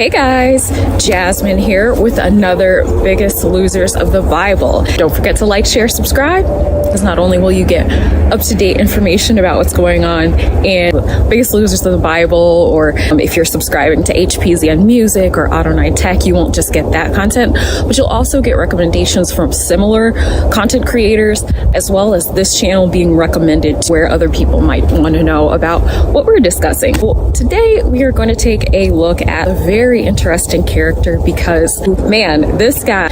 Hey guys, Jasmine here with another Biggest Losers of the Bible. Don't forget to like, share, subscribe, because not only will you get up-to-date information about what's going on in Biggest Losers of the Bible, or if you're subscribing to HPZ on Music or Auto9 Tech, you won't just get that content, but you'll also get recommendations from similar content creators, as well as this channel being recommended to where other people might want to know about what we're discussing. Well, today we are going to take a look at a very interesting character because, man, this guy,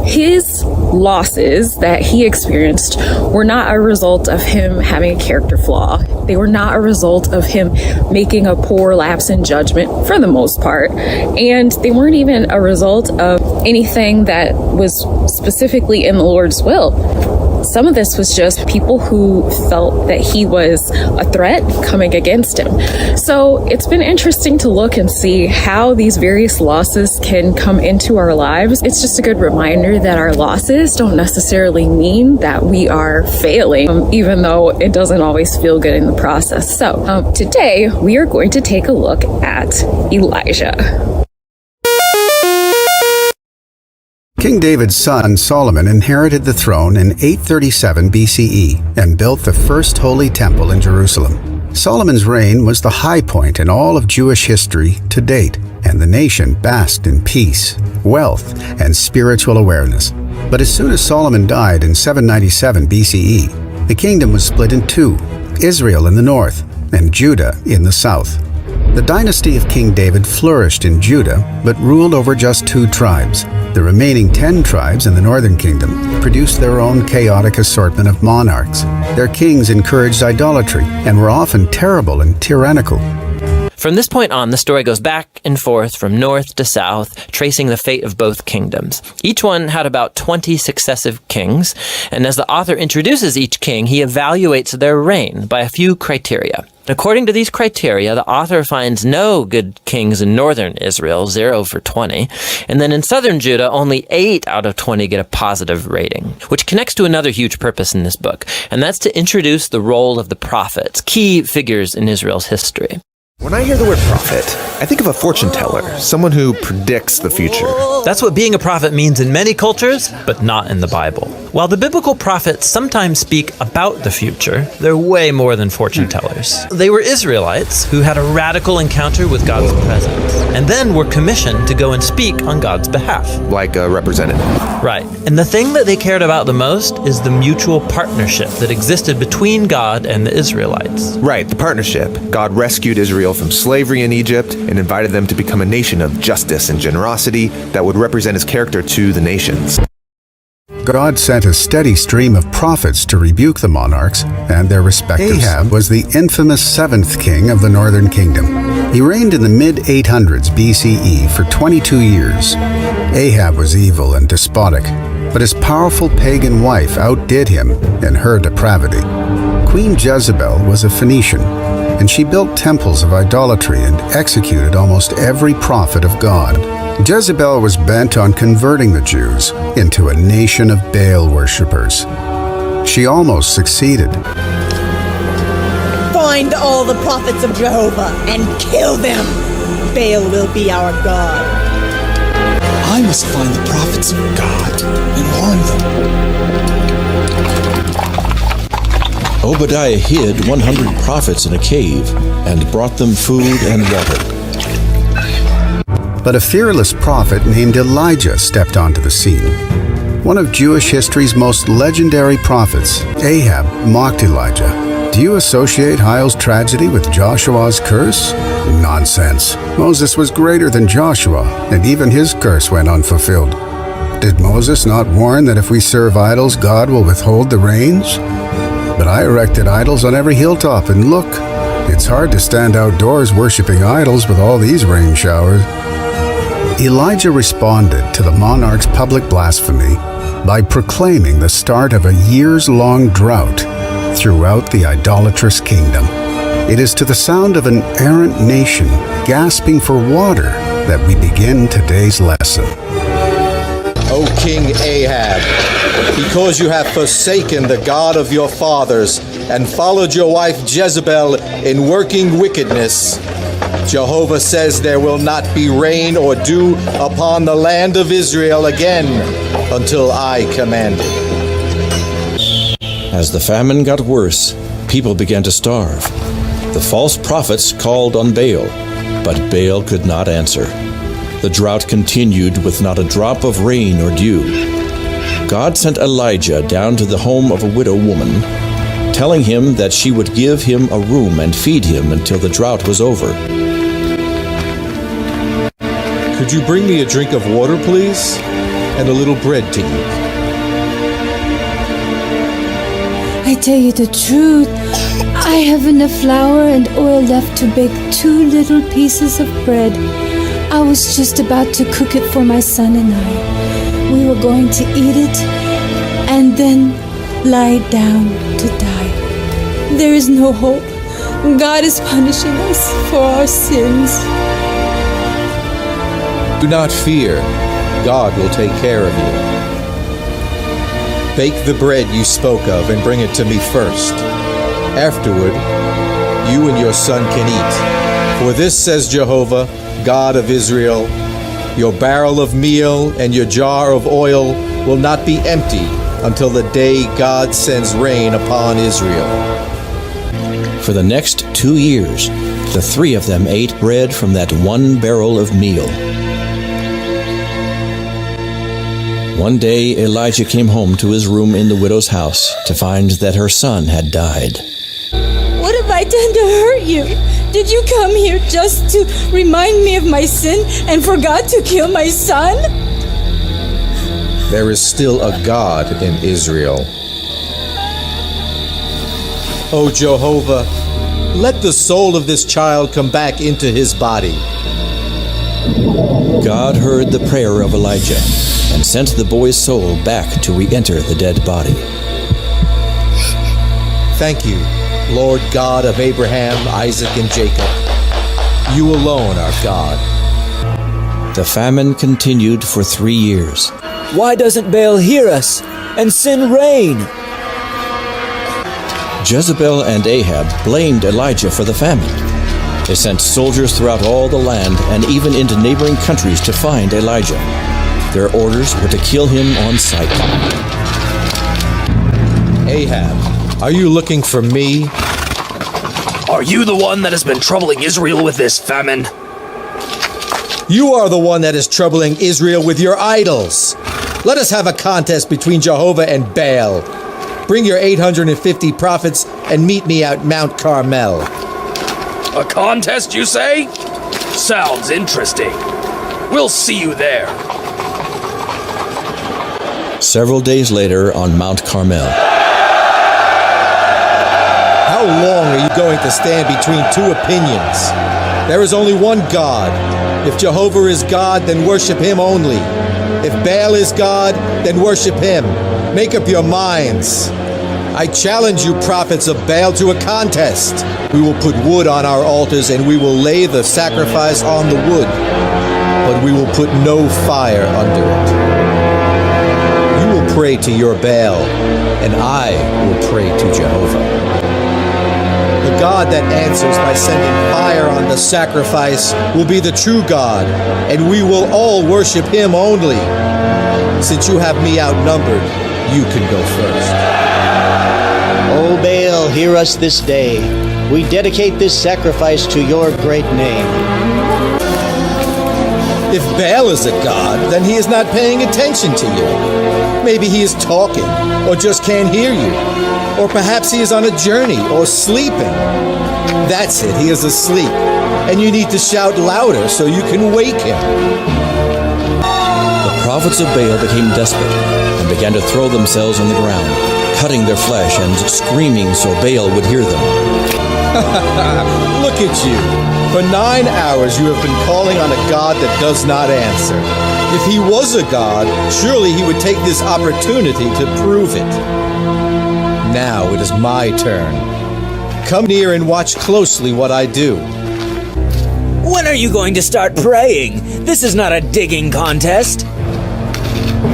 his losses that he experienced were not a result of him having a character flaw. They were not a result of him making a poor lapse in judgment for the most part. And they weren't even a result of anything that was specifically in the Lord's will. Some of this was just people who felt that he was a threat coming against him. So it's been interesting to look and see how these various losses can come into our lives. It's just a good reminder that our losses don't necessarily mean that we are failing, even though it doesn't always feel good in the process. So today we are going to take a look at Elijah. King David's son Solomon inherited the throne in 837 BCE and built the first holy temple in Jerusalem. Solomon's reign was the high point in all of Jewish history to date, and the nation basked in peace, wealth, and spiritual awareness. But as soon as Solomon died in 797 BCE, the kingdom was split in two, Israel in the north and Judah in the south. The dynasty of King David flourished in Judah, but ruled over just 2 tribes. The remaining 10 tribes in the northern kingdom produced their own chaotic assortment of monarchs. Their kings encouraged idolatry and were often terrible and tyrannical. From this point on, the story goes back and forth from north to south, tracing the fate of both kingdoms. Each one had about 20 successive kings, and as the author introduces each king, he evaluates their reign by a few criteria. According to these criteria, the author finds no good kings in northern Israel, 0 for 20, and then in southern Judah, only 8 out of 20 get a positive rating, which connects to another huge purpose in this book, and that's to introduce the role of the prophets, key figures in Israel's history. When I hear the word prophet, I think of a fortune teller, someone who predicts the future. That's what being a prophet means in many cultures, but not in the Bible. While the biblical prophets sometimes speak about the future, they're way more than fortune tellers. They were Israelites who had a radical encounter with God's presence, and then were commissioned to go and speak on God's behalf. Like a representative. Right. And the thing that they cared about the most is the mutual partnership that existed between God and the Israelites. Right, the partnership. God rescued Israel from slavery in Egypt and invited them to become a nation of justice and generosity that would represent his character to the nations. God sent a steady stream of prophets to rebuke the monarchs and their respectives. Ahab was the infamous 7th king of the northern kingdom. He reigned in the mid-800s BCE for 22 years. Ahab was evil and despotic, but his powerful pagan wife outdid him in her depravity. Queen Jezebel was a Phoenician, and she built temples of idolatry and executed almost every prophet of God. Jezebel was bent on converting the Jews into a nation of Baal worshippers. She almost succeeded. Find all the prophets of Jehovah and kill them. Baal will be our God. I must find the prophets of God and warn them. Obadiah hid 100 prophets in a cave and brought them food and water. But a fearless prophet named Elijah stepped onto the scene. One of Jewish history's most legendary prophets, Ahab mocked Elijah. Do you associate Hiel's tragedy with Joshua's curse? Nonsense. Moses was greater than Joshua, and even his curse went unfulfilled. Did Moses not warn that if we serve idols, God will withhold the rains? But I erected idols on every hilltop, and look, it's hard to stand outdoors worshiping idols with all these rain showers. Elijah responded to the monarch's public blasphemy by proclaiming the start of a years-long drought throughout the idolatrous kingdom. It is to the sound of an errant nation gasping for water that we begin today's lesson. O King Ahab, because you have forsaken the God of your fathers and followed your wife Jezebel in working wickedness, Jehovah says there will not be rain or dew upon the land of Israel again until I command it. As the famine got worse, people began to starve. The false prophets called on Baal, but Baal could not answer. The drought continued with not a drop of rain or dew. God sent Elijah down to the home of a widow woman, telling him that she would give him a room and feed him until the drought was over. Could you bring me a drink of water, please? And a little bread to eat. I tell you the truth, I have enough flour and oil left to bake 2 little pieces of bread. I was just about to cook it for my son and I. We were going to eat it and then lie down to die. There is no hope. God is punishing us for our sins. Do not fear. God will take care of you. Bake the bread you spoke of and bring it to me first. Afterward, you and your son can eat. For this says Jehovah, God of Israel, your barrel of meal and your jar of oil will not be empty until the day God sends rain upon Israel. For the next 2 years, the 3 of them ate bread from that 1 barrel of meal. One day, Elijah came home to his room in the widow's house to find that her son had died. What have I done to hurt you? Did you come here just to remind me of my sin and forgot to kill my son? There is still a God in Israel. O Jehovah, let the soul of this child come back into his body. God heard the prayer of Elijah and sent the boy's soul back to re-enter the dead body. Thank you, Lord God of Abraham, Isaac, and Jacob. You alone are God. The famine continued for 3 years. Why doesn't Baal hear us and send rain? Jezebel and Ahab blamed Elijah for the famine. They sent soldiers throughout all the land and even into neighboring countries to find Elijah. Their orders were to kill him on sight. Ahab, are you looking for me? Are you the one that has been troubling Israel with this famine? You are the one that is troubling Israel with your idols. Let us have a contest between Jehovah and Baal. Bring your 850 prophets and meet me at Mount Carmel. A contest, you say? Sounds interesting. We'll see you there. Several days later on Mount Carmel. How long are you going to stand between 2 opinions? There is only one God. If Jehovah is God, then worship him only. If Baal is God, then worship him. Make up your minds. I challenge you, prophets of Baal, to a contest. We will put wood on our altars and we will lay the sacrifice on the wood, but we will put no fire under it. You will pray to your Baal, and I will pray to Jehovah. The God that answers by sending fire on the sacrifice will be the true God, and we will all worship him only. Since you have me outnumbered, you can go first. O Baal, hear us this day. We dedicate this sacrifice to your great name. If Baal is a god, then he is not paying attention to you. Maybe he is talking, or just can't hear you. Or perhaps he is on a journey, or sleeping. That's it, he is asleep. And you need to shout louder so you can wake him. The prophets of Baal became desperate and began to throw themselves on the ground, cutting their flesh and screaming so Baal would hear them. Look at you. For 9 hours you have been calling on a God that does not answer. If he was a God, surely he would take this opportunity to prove it. Now it is my turn. Come near and watch closely what I do. When are you going to start praying? This is not a digging contest.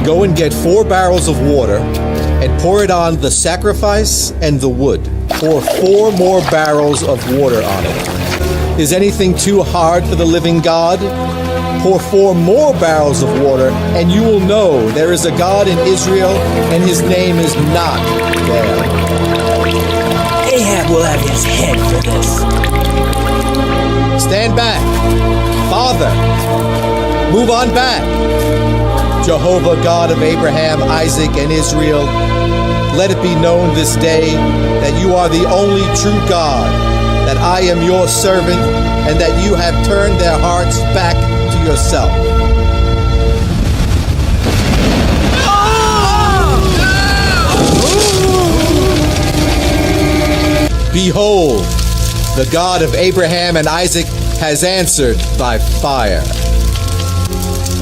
Go and get 4 barrels of water and pour it on the sacrifice and the wood. Pour 4 more barrels of water on it. Is anything too hard for the living God? Pour 4 more barrels of water, and you will know there is a God in Israel, and his name is not Baal. Ahab will have his head for this. Stand back. Father, move on back. Jehovah, God of Abraham, Isaac, and Israel, let it be known this day that you are the only true God, that I am your servant, and that you have turned their hearts back to yourself. Behold, the God of Abraham and Isaac has answered by fire.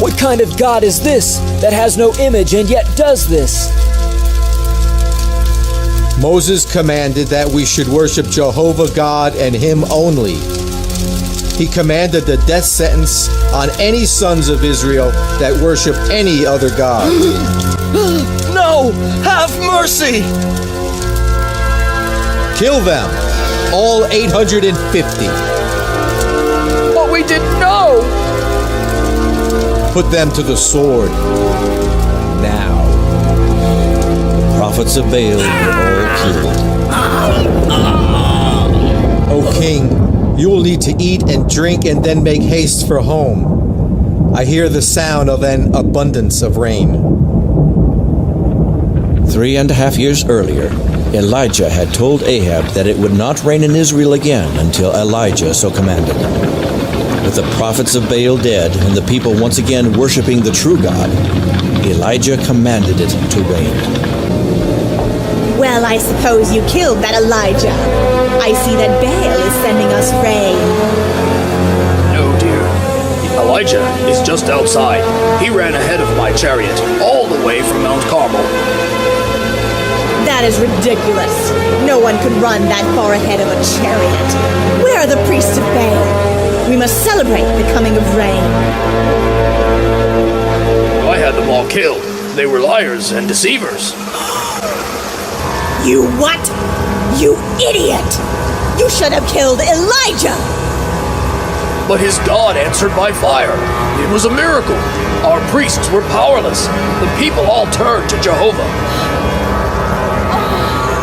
What kind of God is this that has no image and yet does this? Moses commanded that we should worship Jehovah God and him only. He commanded the death sentence on any sons of Israel that worship any other god. No! Have mercy! Kill them, all 850. But we didn't know! Put them to the sword. Now. The prophets of Baal were all killed. O king, you will need to eat and drink and then make haste for home. I hear the sound of an abundance of rain. 3.5 years earlier, Elijah had told Ahab that it would not rain in Israel again until Elijah so commanded. With the prophets of Baal dead and the people once again worshiping the true God, Elijah commanded it to rain. Well, I suppose you killed that Elijah. I see that Baal is sending us rain. No, dear. Elijah is just outside. He ran ahead of my chariot, all the way from Mount Carmel. That is ridiculous. No one could run that far ahead of a chariot. Where are the priests of Baal? We must celebrate the coming of rain. I had them all killed. They were liars and deceivers. You what? You idiot! You should have killed Elijah! But his God answered by fire. It was a miracle. Our priests were powerless. The people all turned to Jehovah.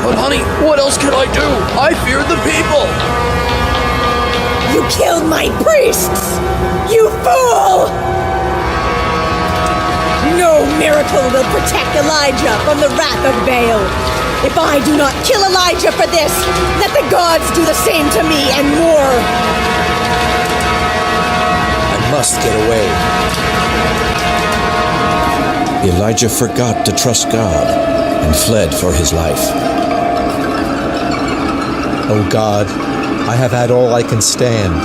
But honey, what else could I do? I feared the people. You killed my priests! You fool! No miracle will protect Elijah from the wrath of Baal. If I do not kill Elijah for this, let the gods do the same to me and more. I must get away. Elijah forgot to trust God and fled for his life. Oh God, I have had all I can stand.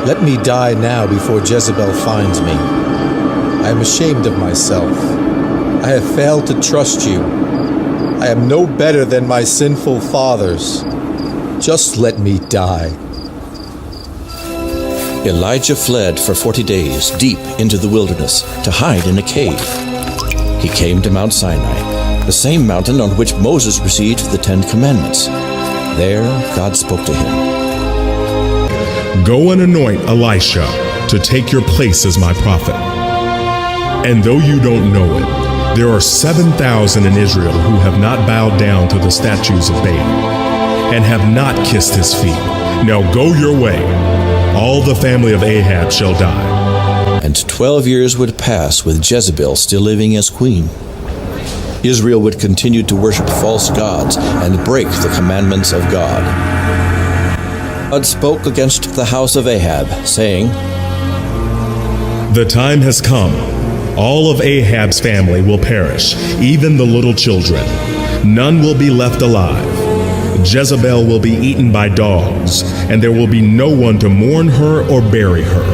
Let me die now before Jezebel finds me. I am ashamed of myself. I have failed to trust you. I am no better than my sinful fathers. Just let me die. Elijah fled for 40 days deep into the wilderness to hide in a cave. He came to Mount Sinai, the same mountain on which Moses received the 10 Commandments. There, God spoke to him. Go and anoint Elisha to take your place as my prophet. And though you don't know it, there are 7,000 in Israel who have not bowed down to the statues of Baal and have not kissed his feet. Now go your way. All the family of Ahab shall die. And 12 years would pass with Jezebel still living as queen. Israel would continue to worship false gods and break the commandments of God. God spoke against the house of Ahab, saying, The time has come. All of Ahab's family will perish, even the little children. None will be left alive. Jezebel will be eaten by dogs, and there will be no one to mourn her or bury her.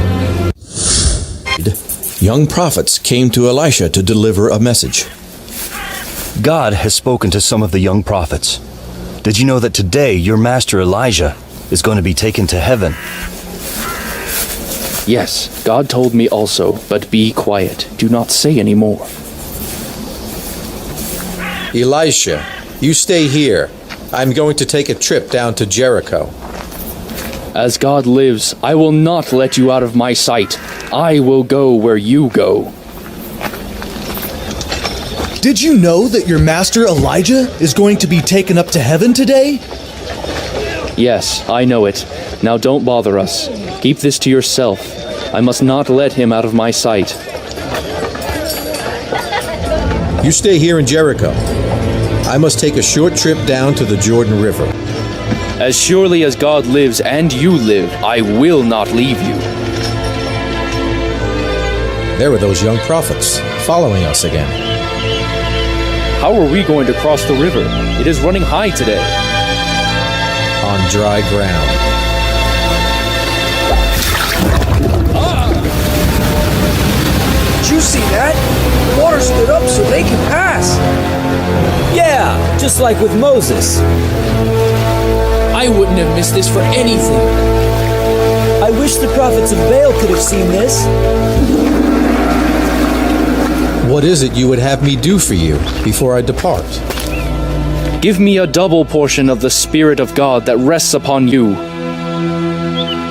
Young prophets came to Elisha to deliver a message. God has spoken to some of the young prophets. Did you know that today your master Elijah is going to be taken to heaven? Yes, God told me also, but be quiet. Do not say any more. Elisha, you stay here. I'm going to take a trip down to Jericho. As God lives, I will not let you out of my sight. I will go where you go. Did you know that your master Elijah is going to be taken up to heaven today? Yes, I know it. Now don't bother us. Keep this to yourself. I must not let him out of my sight. You stay here in Jericho. I must take a short trip down to the Jordan River. As surely as God lives and you live, I will not leave you. There were those young prophets following us again. How are we going to cross the river? It is running high today. On dry ground. Did you see that? The water stood up so they can pass. Yeah, just like with Moses. I wouldn't have missed this for anything. I wish the prophets of Baal could have seen this. What is it you would have me do for you before I depart? Give me a double portion of the Spirit of God that rests upon you.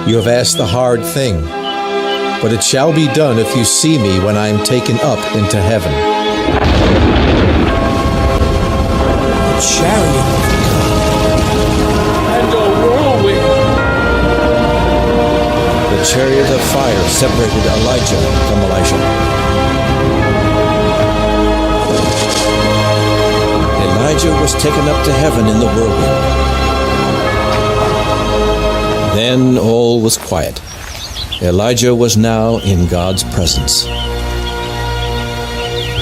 You have asked the hard thing, but it shall be done if you see me when I am taken up into heaven. The chariot of God. And a whirlwind. The chariot of fire separated Elijah from Elisha. Elijah was taken up to heaven in the whirlwind. Then all was quiet. Elijah was now in God's presence.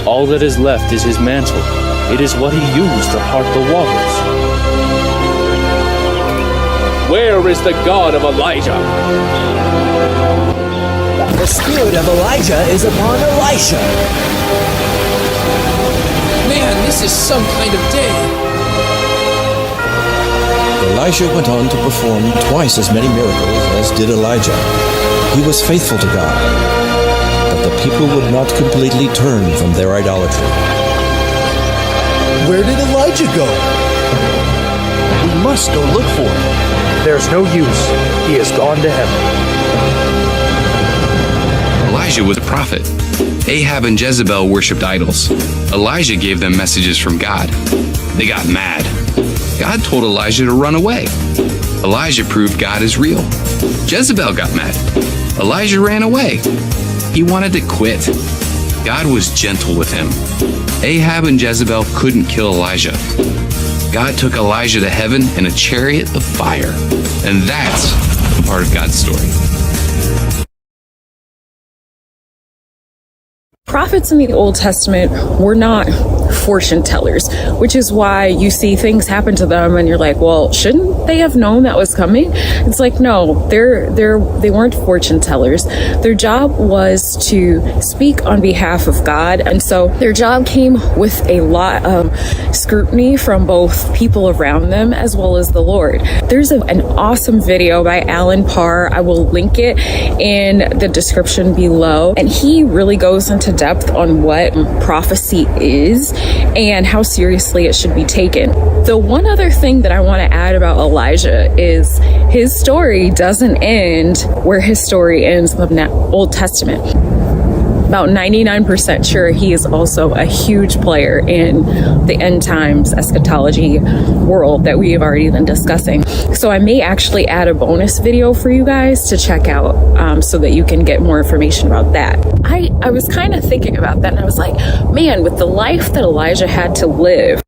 All that is left is his mantle. It is what he used to part the waters. Where is the God of Elijah? The spirit of Elijah is upon Elisha. Man, this is some kind of day. Elisha went on to perform twice as many miracles as did Elijah. He was faithful to God, but the people would not completely turn from their idolatry. Where did Elijah go? We must go look for him. There's no use. He has gone to heaven. Elijah was a prophet. Ahab and Jezebel worshipped idols. Elijah gave them messages from God. They got mad. God told Elijah to run away. Elijah proved God is real. Jezebel got mad. Elijah ran away. He wanted to quit. God was gentle with him. Ahab and Jezebel couldn't kill Elijah. God took Elijah to heaven in a chariot of fire. And that's a part of God's story. Prophets in the Old Testament were not fortune tellers, which is why you see things happen to them and you're like, well, shouldn't they have known that was coming? It's like, no, they weren't fortune tellers. Their job was to speak on behalf of God. And so their job came with a lot of scrutiny from both people around them as well as the Lord. There's an awesome video by Alan Parr. I will link it in the description below. And he really goes into depth on what prophecy is and how seriously it should be taken. The one other thing that I want to add about Elijah is his story doesn't end where his story ends in the Old Testament. About 99% sure he is also a huge player in the end times eschatology world that we have already been discussing. So I may actually add a bonus video for you guys to check out so that you can get more information about that. I was kind of thinking about that and I was like, man, with the life that Elijah had to live,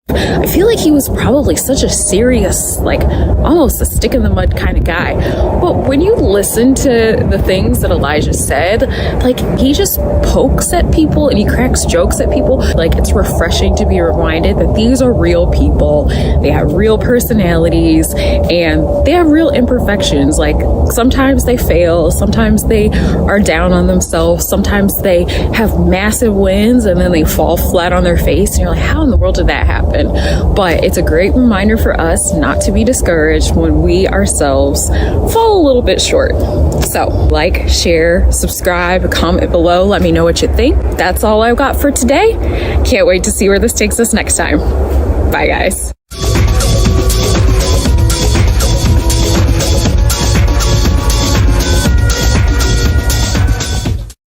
I feel like he was probably such a serious, like almost a stick in the mud kind of guy. But when you listen to the things that Elijah said, like he just pokes at people and he cracks jokes at people. Like it's refreshing to be reminded that these are real people. They have real personalities and they have real imperfections. Like sometimes they fail, sometimes they are down on themselves, sometimes they have massive wins and then they fall flat on their face and you're like, how in the world did that happen? but it's a great reminder for us not to be discouraged when we ourselves fall a little bit short. So, like, share, subscribe, comment below, let me know what you think. That's all I've got for today. Can't wait to see where this takes us next time. Bye, guys.